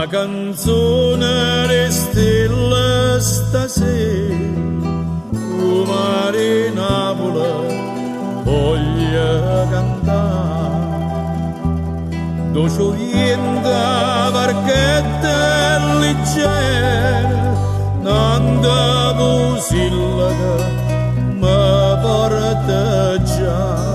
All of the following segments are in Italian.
canzone le stelle stasera, tu mare Napoli voglio cantare. Do scioglienda barchetta leggera, nanda musillaga mi porta già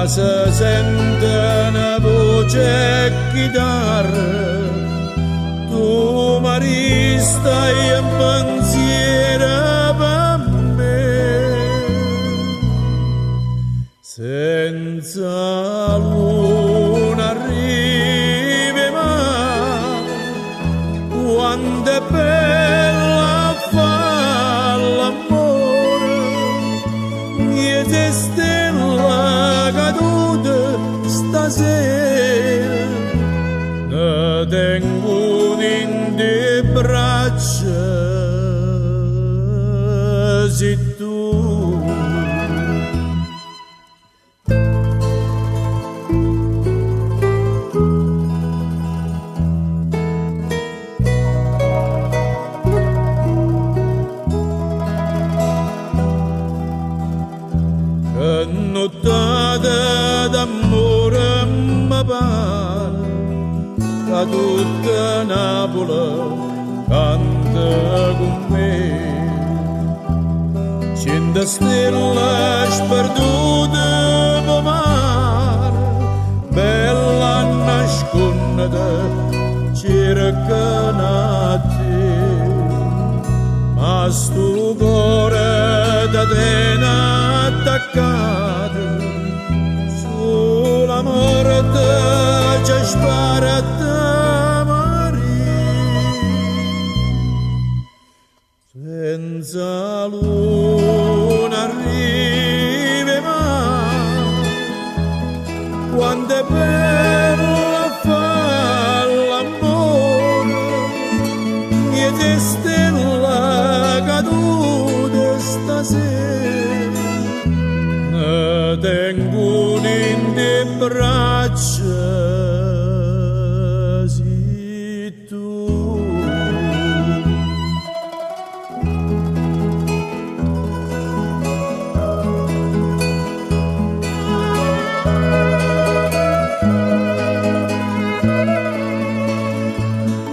si sente una voce chitarra, tu Maria stai in pensiero per me, senza luna arrivi mai, quando è bella fa l'amore, niente stella caduta stasera, ne tengo in te braccia, sei tu. Nottata d'amore mi pare che tutta Napoli canta con me. Cento stelle sperdute per mare, bella nasconda cercano a te, ma sto cuore da te attaccato sulla morte ci spara da morire, senza luna arrivi mai, quando è bella fa l'amore, niente stella caduta stasera, ne tengo in te braccia, sei tu.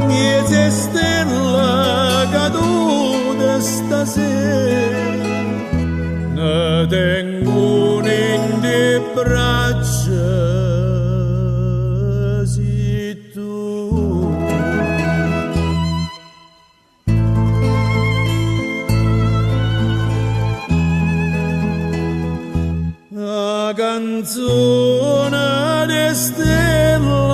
Niente stella caduta stasera, ne tengo in te braccia, sei tu. La canzone di stella